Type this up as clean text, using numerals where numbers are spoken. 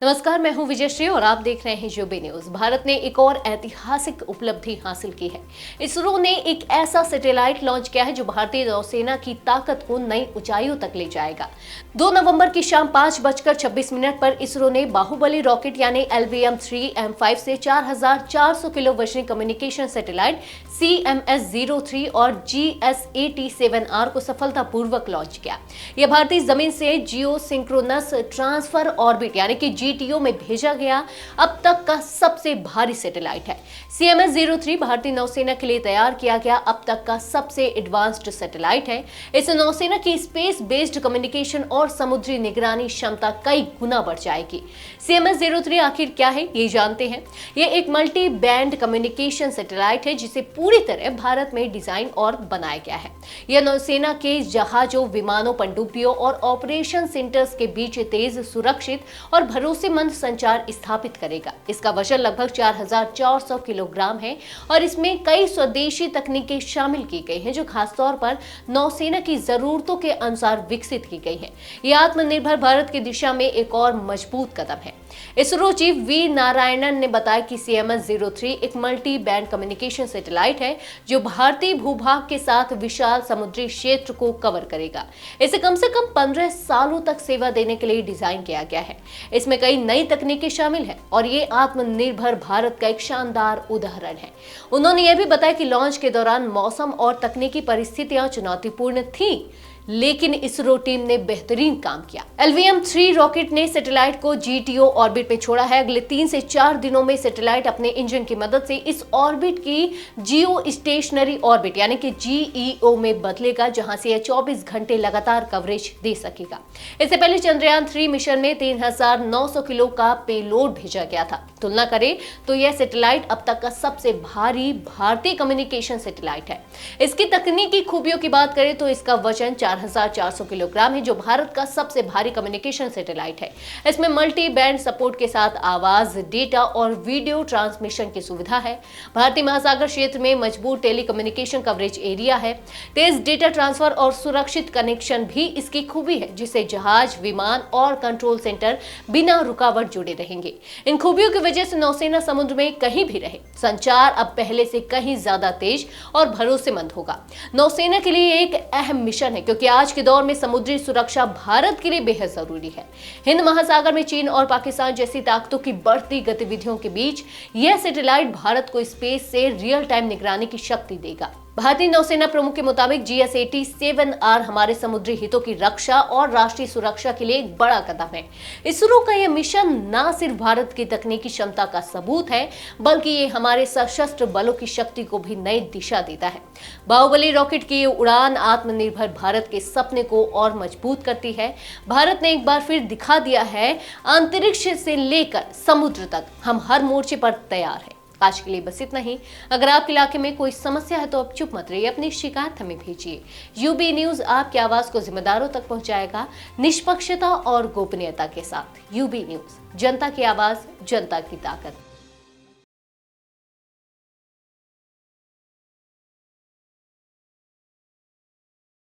नमस्कार, मैं हूं विजयश्री और आप देख रहे हैं यूबी न्यूज। भारत ने एक और ऐतिहासिक उपलब्धि हासिल की है। इसरो ने एक ऐसा सैटेलाइट लॉन्च किया है जो भारतीय नौसेना की ताकत को नई ऊंचाइयों तक ले जाएगा। 2 नवंबर की शाम 5:26 पर इसरो ने बाहुबली रॉकेट यानी LVM-3M5 से 4400 किलो वजनी कम्युनिकेशन सैटेलाइट CMS-03 और GS-AT-7R को सफलतापूर्वक लॉन्च किया। यह भारतीय जमीन से जियो सिंक्रोनस ट्रांसफर ऑर्बिट यानी कि GTO में भेजा गया अब तक का सबसे भारी सैटेलाइट है। CMS-03 भारतीय नौसेना के लिए तैयार किया गया अब तक का सबसे एडवांस्ड सैटेलाइट है। इससे नौसेना की स्पेस बेस्ड कम्युनिकेशन और समुद्री निगरानी क्षमता कई गुना बढ़ जाएगी। CMS-03 आखिर क्या है, ये जानते हैं। यह एक मल्टी बैंड कम्युनिकेशन सैटेलाइट है जिसे पूरी तरह भारत में डिजाइन और बनाया गया है। यह नौसेना के जहाजों, विमानों, पनडुब्बियों और ऑपरेशन सेंटर्स के बीच तेज, सुरक्षित और भरोसेमंद संचार स्थापित करेगा। इसका वजन लगभग 4400 किलोग्राम है और इसमें कई स्वदेशी तकनीकें शामिल की गई हैं जो खासतौर पर नौसेना की जरूरतों के अनुसार विकसित की गई हैं। यह आत्मनिर्भर भारत की दिशा में एक और मजबूत कदम है। इसरो चीफ वी नारायणन ने बताया कि CMS-03 एक मल्टी बैंड कम्युनिकेशन सैटेलाइट है जो भारतीय भूभाग के साथ विशाल समुद्री क्षेत्र को कवर करेगा। इसे कम से कम 15 सालों तक सेवा देने के लिए डिजाइन किया गया है। इसमें कई नई तकनीकें शामिल हैं और ये आत्मनिर्भर भारत का एक शानदार उदाहरण है। उन्होंने यह भी बताया कि लॉन्च के दौरान मौसम और तकनीकी परिस्थितियां चुनौतीपूर्ण थीं, लेकिन इसरो टीम ने बेहतरीन काम किया। LVM-3 रॉकेट ने सैटेलाइट को GTO ऑर्बिट में छोड़ा है। अगले 3 से 4 दिनों में सैटेलाइट अपने इंजन की मदद से इस ऑर्बिट की जियो स्टेशनरी ऑर्बिट यानी कि GEO में बदलेगा, जहां से यह 24 घंटे लगातार कवरेज दे सकेगा। इससे पहले चंद्रयान 3 मिशन में 3900 किलो का पेलोड भेजा गया था। तुलना करें तो यह सैटेलाइट अब तक का सबसे भारी भारतीय कम्युनिकेशन सैटेलाइट है। इसकी तकनीकी खूबियों की बात करें तो इसका वजन 4400 किलोग्राम है जो भारत का सबसे भारी कम्युनिकेशन सैटेलाइट है। इसमें मल्टी बैंड सपोर्ट के साथ आवाज, डेटा और वीडियो ट्रांसमिशन की सुविधा है। भारतीय महासागर क्षेत्र में मजबूत टेलीकम्युनिकेशन कवरेज एरिया है। तेज डेटा ट्रांसफर और सुरक्षित कनेक्शन भी इसकी खूबी है, जिससे जहाज, विमान और कंट्रोल सेंटर बिना रुकावट जुड़े रहेंगे। इन खूबियों की वजह से नौसेना समुद्र में कहीं भी रहे, संचार अब पहले से कहीं ज्यादा तेज और भरोसेमंद होगा। नौसेना के लिए एक अहम मिशन है क्योंकि आज के दौर में समुद्री सुरक्षा भारत के लिए बेहद जरूरी है। हिंद महासागर में चीन और पाकिस्तान जैसी ताकतों की बढ़ती गतिविधियों के बीच यह सैटेलाइट भारत को स्पेस से रियल टाइम निगरानी की शक्ति देगा। भारतीय नौसेना प्रमुख के मुताबिक GS-AT-7R हमारे समुद्री हितों की रक्षा और राष्ट्रीय सुरक्षा के लिए एक बड़ा कदम है। इसरो का यह मिशन न सिर्फ भारत की तकनीकी क्षमता का सबूत है, बल्कि ये हमारे सशस्त्र बलों की शक्ति को भी नई दिशा देता है। बाहुबली रॉकेट की उड़ान आत्मनिर्भर भारत के सपने को और मजबूत करती है। भारत ने एक बार फिर दिखा दिया है, अंतरिक्ष से लेकर समुद्र तक हम हर मोर्चे पर तैयार हैं। आज के लिए बस इतना ही। अगर आपके इलाके में कोई समस्या है तो आप चुप मत रहिए, अपनी शिकायत हमें भेजिए। यूबी न्यूज आपकी आवाज को जिम्मेदारों तक पहुंचाएगा, निष्पक्षता और गोपनीयता के साथ। यूबी न्यूज, जनता की आवाज, जनता की ताकत।